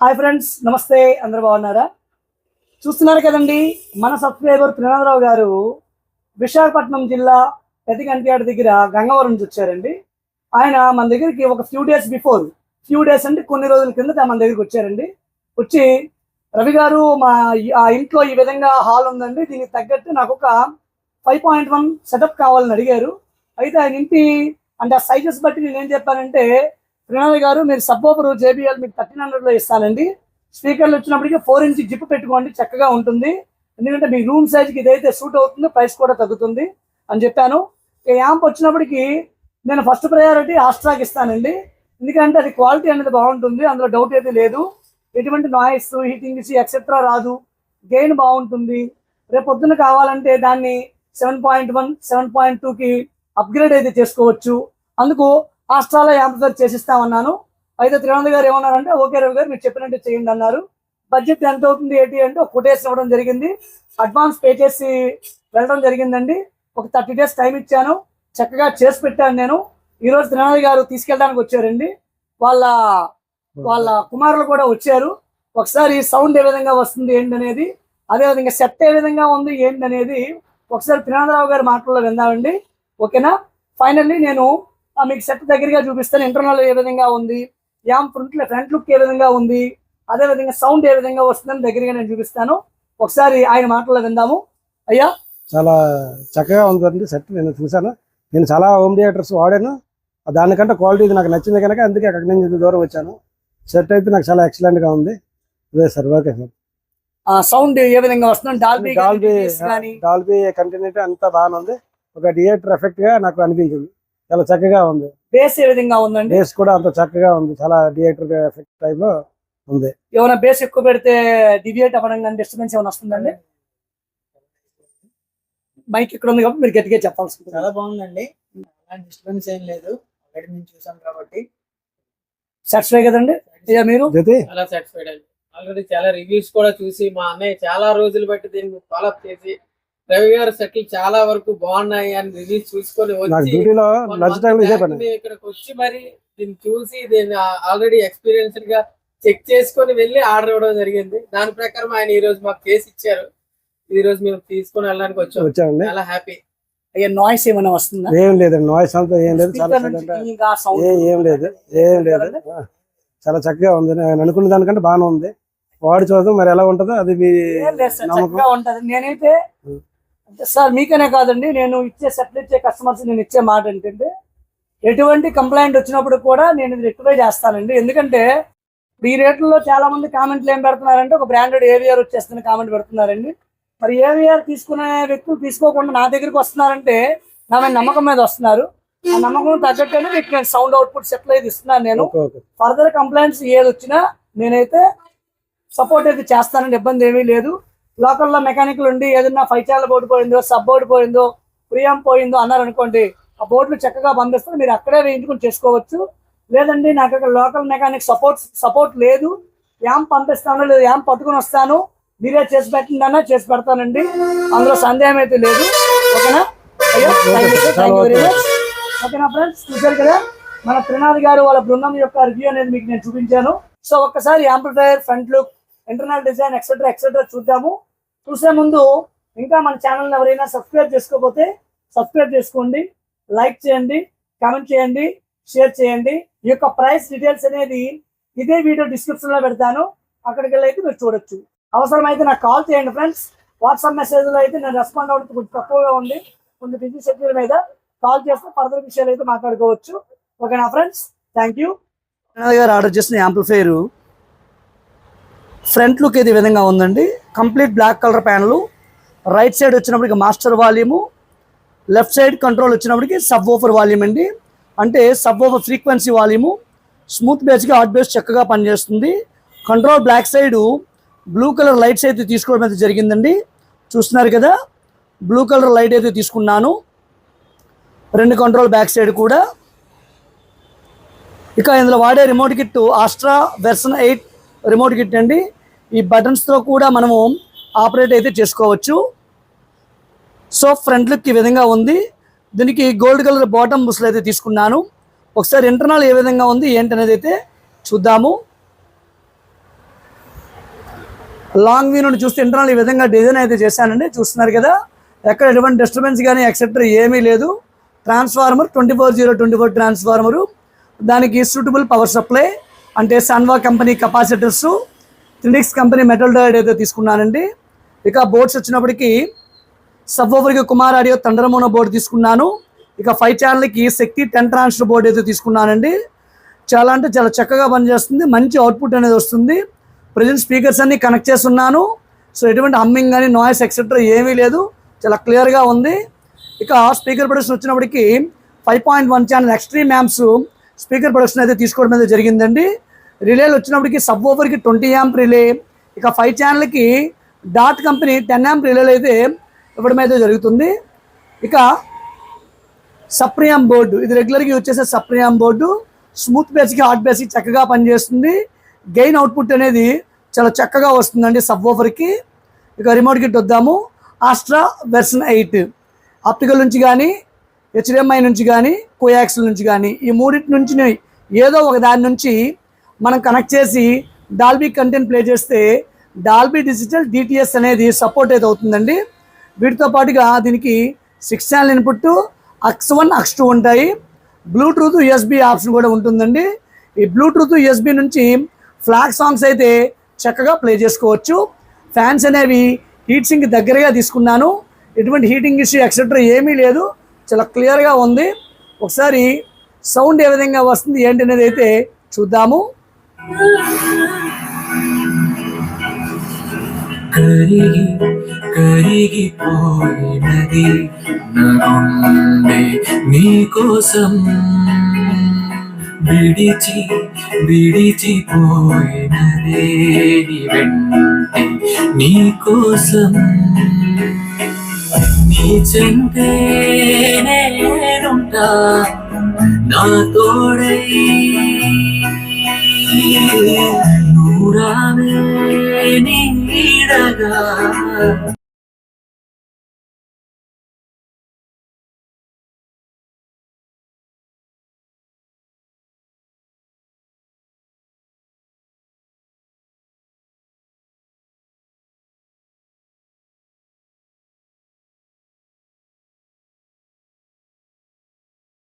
Hi friends, నమస్తే. అందరు బాగున్నారా? చూస్తున్నారు కదండి, మన సబ్స్క్రైబర్ త్రినాథరావు గారు విశాఖపట్నం జిల్లా పెద్దగంట్యాడ దగ్గర గంగవరం నుంచి వచ్చారండి. ఆయన మన దగ్గరికి ఒక ఫ్యూ డేస్ అంటే కొన్ని రోజుల కిందట మన దగ్గరికి వచ్చారండి. వచ్చి రవి గారు, మా ఇంట్లో ఈ విధంగా హాల్ ఉందండి, దీనికి తగ్గట్టు నాకు ఒక 5.1 సెటప్ కావాలని అడిగారు. అయితే ఆయన ఇంటి అంటే ఆ సైజెస్ బట్టి నేను ఏం చెప్పానంటే, త్రినాథ్ గారు మీరు సబ్బోపరు JBL మీకు 1300లో ఇస్తానండి, స్పీకర్లు వచ్చినప్పటికీ 4 ఇంచ్ జిప్ పెట్టుకోండి, చక్కగా ఉంటుంది, ఎందుకంటే మీ రూమ్ సైజ్కి ఇదైతే సూట్ అవుతుంది, ప్రైస్ కూడా తగ్గుతుంది అని చెప్పాను. యాంప్ వచ్చినప్పటికీ నేను ఫస్ట్ ప్రయారిటీ ఆస్ట్రాకి ఇస్తానండి, ఎందుకంటే అది క్వాలిటీ అనేది బాగుంటుంది, అందులో డౌట్ అయితే లేదు. ఎటువంటి నాయిస్, హీటింగ్ ఎక్సెట్రా రాదు, గెయిన్ బాగుంటుంది. రేపు పొద్దున్న కావాలంటే దాన్ని 7.1 7.2కి అప్గ్రేడ్ అయితే చేసుకోవచ్చు. అందుకు ఆస్ట్రాలో యాంప్లిఫైర్ చేసిస్తామన్నాను. అయితే త్రినాథ్ గారు ఏమన్నారంటే, ఓకే రవి గారు మీరు చెప్పినట్టు చేయండి అన్నారు. బడ్జెట్ ఎంత అవుతుంది ఏంటి అంటే ఒక కొటేషన్ ఇవ్వడం జరిగింది, అడ్వాన్స్ పే చేసి వెళ్ళడం జరిగిందండి. ఒక 30 days టైం ఇచ్చాను, చక్కగా చేసి పెట్టాను నేను. ఈరోజు త్రినాథ్ గారు తీసుకెళ్ళడానికి వచ్చారండి, వాళ్ళ కుమారులు కూడా వచ్చారు. ఒకసారి సౌండ్ ఏ విధంగా వస్తుంది ఏంటనేది, అదేవిధంగా సెట్ ఏ విధంగా ఉంది ఏంటనేది ఒకసారి త్రినాథరావు గారి మాటల్లో విందామండి. ఓకేనా? ఫైనల్లీ నేను మీకు సెట్ దగ్గరగా చూపిస్తాను, ఇంటర్నల్ ఏ విధంగా ఉంది, ఫ్రంట్ లుక్ ఏ విధంగా ఉంది, అదేవిధంగా సౌండ్ ఏ విధంగా వస్తుందని దగ్గరగా నేను చూపిస్తాను. ఒకసారి ఆయన మాటల్లో విందాము. అయ్యా, చాలా చక్కగా ఉందండి సెట్. నేను చూసాను, నేను చాలా హోమ్ థియేటర్స్ వాడాను, దానికంటే క్వాలిటీ నాకు నచ్చింది కనుక అందుకే అక్కడి నుంచి దూరం వచ్చాను. సెట్ అయితే నాకు చాలా ఎక్సలెంట్ గా ఉంది. అదే సార్, ఓకే సార్. సౌండ్ ఏ విధంగా వస్తుంది, డాల్బీ కంటిన్యూటీ అంతా బాగానే ఉంది. ఒక థియేటర్ ఎఫెక్ట్ గా నాకు అనిపించింది, చాలా చక్కగా ఉంది. బేస్ ఏ విధంగా ఉందండి? బేస్ కూడా అంత చక్కగా ఉంది, చాలా థియేటర్ ఎఫెక్ట్ టైప్ లో ఉంది. ఏమైనా బేస్ ఎక్కువ పెడితే డివియేట్ అవ్వడం కానీ డిస్టర్బెన్స్ ఏమైనా వస్తుందండి? మైక్ ఇక్కడ ఉంది కాబట్టి మీరు గట్టిగా చెప్పాల్సి ఉంటుంది. చాలా బాగుందండి, డిస్టర్బెన్స్ ఏం లేదు, ఆల్రెడీ మేము చూసాం కాబట్టి సాటిస్ఫై కదండి. మీరు చాలా సాటిస్ఫైడ్ అండి. ఆల్రెడీ చాలా రివ్యూస్ కూడా చూసి మా అన్నయ్య చాలా రోజులు బట్టి దీన్ని ఫాలోఅప్ చేసి రవి గారు సెట్లు చాలా వరకు బాగున్నాయి అని రివ్యూస్ చూసుకొని ఇక్కడికి వచ్చి మరి దీన్ని చూసి దీన్ని ఆల్రెడీ ఎక్స్పీరియన్స్డ్ గా చెక్ చేసుకొని వెళ్ళి ఆర్డర్ ఇవ్వడం జరిగింది. దాని ప్రకారం ఆయన ఈ రోజు మాకు చేసి ఇచ్చారు. ఈ రోజు మేము తీసుకొని వెళ్ళడానికి వచ్చాము, చాలా హ్యాపీ. అయ్యా, నాయిస్ ఏమైనా వస్తుందా? ఏం లేదు, నాయిస్ అంతా ఏం లేదు, ఏం లేదు, చాలా చక్కగా ఉంది. నేను అనుకున్న దానికంటే బాగానే ఉంది. వాడి చూద్దాం మరి ఎలా ఉంటుందో, అది మీ చక్కగా ఉంటది. నేనైతే సార్ మీకనే కాదండి, నేను ఇచ్చే సెట్లు ఇచ్చే కస్టమర్స్ నేను ఇచ్చే మాట ఏంటంటే, ఎటువంటి కంప్లైంట్ వచ్చినప్పుడు కూడా నేను ఇది రెక్టిఫై చేస్తానండి. ఎందుకంటే ఈ రేట్లలో చాలా మంది కామెంట్లు ఏం పెడుతున్నారంటే, ఒక బ్రాండెడ్ AVR వచ్చేస్తున్న కామెంట్ పెడుతున్నారండి. మరి AVR తీసుకునే వ్యక్తులు తీసుకోకుండా నా దగ్గరికి వస్తున్నారంటే నా మీద నమ్మకం మీద వస్తున్నారు. ఆ నమ్మకం తగ్గట్టుగానే మీకు నేను సౌండ్ అవుట్పుట్ సెట్లు అయితే ఇస్తున్నాను. నేను ఫర్దర్ కంప్లైంట్స్ ఏది వచ్చినా నేనైతే సపోర్ట్ అయితే చేస్తానండి, ఇబ్బంది ఏమీ లేదు. లోకల్లో మెకానిక్లు ఉండి ఏదన్నా 5 ఛానల్ బోర్డు పోయిందో, సబ్ బోర్డు పోయిందో, ప్రియాంప్ పోయిందో అన్నారనుకోండి, ఆ బోర్డులు చక్కగా బంధిస్తే మీరు అక్కడే వేయించుకుని చేసుకోవచ్చు. లేదండి నాకు అక్కడ లోకల్ మెకానిక్ సపోర్ట్ లేదు, యాంప్ పంపిస్తాను, లేదు యాంప్ పట్టుకుని వస్తాను, మీరే చేసి పెట్టండి అన్నా చేసి పెడతానండి, అందులో సందేహం అయితే లేదు. ఓకేనా? ఓకేనా ఫ్రెండ్స్, చూసారు కదా మన త్రినాథ్ గారు వాళ్ళ బృందం యొక్క రివ్యూ అనేది మీకు నేను చూపించాను. సో ఒక్కసారి amplifier, front look, internal design etcetera చూద్దాము. చూసే ముందు ఇంకా మన ఛానల్ ఎవరైనా సబ్స్క్రైబ్ చేసుకోకపోతే సబ్స్క్రైబ్ చేసుకోండి, లైక్ చేయండి, కామెంట్ చేయండి, షేర్ చేయండి. ఈ యొక్క ప్రైస్ డీటెయిల్స్ అనేది ఇదే వీడియో డిస్క్రిప్షన్ లో పెడతాను, అక్కడికి వెళ్ళి అయితే మీరు చూడొచ్చు. అవసరమైతే నాకు కాల్ చేయండి ఫ్రెండ్స్. వాట్సాప్ మెసేజ్లో అయితే నేను రెస్పాండ్ అవ్వడం కొంచెం తక్కువగా ఉంది, కొంచెం బిజీ షెడ్యూల్ మీద. కాల్ చేస్తే ఫర్దర్ విషయాలు అయితే మాట్లాడుకోవచ్చు. ఓకేనా ఫ్రెండ్స్, థ్యాంక్ యూ. గారు ఆర్డర్ చేసిన యాంప్లిఫైర్ ఫ్రంట్ లుక్ ఇది విధంగా ఉందండి. Complete black colour panel, right side వచ్చినప్పటికి master volume, left side control వచ్చినప్పటికి సబ్ ఓఫర్ వాల్యూమ్ అండి, అంటే subwoofer frequency volume. Smooth బేస్కి హాట్ బేస్ చక్కగా పనిచేస్తుంది. Control black side blue colour lights అయితే తీసుకోవడం అయితే జరిగిందండి. చూస్తున్నారు కదా, బ్లూ కలర్ లైట్ అయితే తీసుకున్నాను. 2 కంట్రోల్ బ్యాక్ సైడ్ కూడా. ఇక ఇందులో వాడే remote kit Astra version 8 remote kit అండి. ఈ బటన్స్తో కూడా మనము ఆపరేట్ అయితే చేసుకోవచ్చు. సో ఫ్రంట్ లుక్ ఈ విధంగా ఉంది. దీనికి గోల్డ్ కలర్ బాటమ్ బుస్లు అయితే తీసుకున్నాను. ఒకసారి ఇంటర్నల్ ఏ విధంగా ఉంది ఏంటనేది అయితే చూద్దాము. లాంగ్ వ్యూ నుండి చూస్తే ఇంటర్నల్ ఈ విధంగా డిజైన్ అయితే చేశానండి. చూస్తున్నారు కదా, ఎక్కడ ఎటువంటి డిస్టర్బెన్స్ కానీ ఎక్సెట్రా ఏమీ లేదు. ట్రాన్స్ఫార్మర్ 24/0/24 ట్రాన్స్ఫార్మరు, దానికి సూటబుల్ పవర్ సప్లై అంటే సన్వా కంపెనీ కెపాసిటర్స్, త్రిడిక్స్ కంపెనీ మెటల్ డయోడ్ అయితే తీసుకున్నానండి. ఇక బోర్డ్స్ వచ్చినప్పటికీ సబ్వూఫర్కి కుమార్ ఆడియో థండర్ బోర్డు తీసుకున్నాను. ఇక 5 ఛానల్కి శక్తి 10 ట్రాన్స్టర్ బోర్డు అయితే తీసుకున్నానండి. చాలా అంటే చాలా చక్కగా పనిచేస్తుంది, మంచి అవుట్పుట్ అనేది వస్తుంది. ప్రజెంట్ స్పీకర్స్ అన్ని కనెక్ట్ చేస్తున్నాను. సో ఎటువంటి హమ్మింగ్ కానీ నాయిస్ ఎక్సెట్రా ఏమీ లేదు, చాలా క్లియర్గా ఉంది. ఇక స్పీకర్ ప్రొడక్షన్ వచ్చినప్పటికీ 5.1 channel extreme amps speaker production అయితే తీసుకోవడం అయితే జరిగిందండి. రిలేలు వచ్చినప్పటికీ సబ్వూఫర్కి 20 యాంప్ రిలే, ఇక 5 ఛానల్కి డాట్ కంపెనీ 10 యాంప్ రిలేలు అయితే ఇవ్వడం అయితే జరుగుతుంది. ఇక సప్రియాం బోర్డు, ఇది రెగ్యులర్గా యూజ్ చేసే సప్రియాం బోర్డు, స్మూత్ బేస్కి హాట్ బేస్కి చక్కగా పనిచేస్తుంది. గెయిన్ అవుట్పుట్ అనేది చాలా చక్కగా వస్తుందండి సబ్వూఫర్కి. ఇక రిమోట్ కిట్ వద్దాము. ఆస్ట్రా వెర్షన్ 8 ఆప్టికల్ నుంచి కానీ, హెచ్డిఎంఐ నుంచి కానీ, కోయాక్సిల్ నుంచి కానీ, ఈ మూడింటి నుంచి ఏదో ఒక దాని నుంచి మనం కనెక్ట్ చేసి డాల్బీ కంటెంట్ ప్లే చేస్తే డాల్బీ డిజిటల్ DTS అనేది సపోర్ట్ అయితే అవుతుందండి. వీటితో పాటుగా దీనికి 6 ఛానల్ ఇన్పుట్, AUX1 AUX2 ఉంటాయి. బ్లూటూత్ USB ఆప్షన్ కూడా ఉంటుందండి. ఈ బ్లూటూత్ USB నుంచి ఫ్లాగ్ సాంగ్స్ అయితే చక్కగా ప్లే చేసుకోవచ్చు. ఫ్యాన్స్ అనేవి హీట్ సింక్ దగ్గరగా తీసుకున్నాను, ఎటువంటి హీటింగ్ ఇష్యూ ఎక్సెట్రా ఏమీ లేదు, చాలా క్లియర్గా ఉంది. ఒకసారి సౌండ్ ఏ విధంగా వస్తుంది ఏంటి అనేది అయితే చూద్దాము. కరిగిపోయినది నా గుండె నీకోసం, విడిచిపోయినదే నీ వెంటే నీకోసం, నీ చెంతే నేనుంటా నా తోడై, నూరావే నీడగా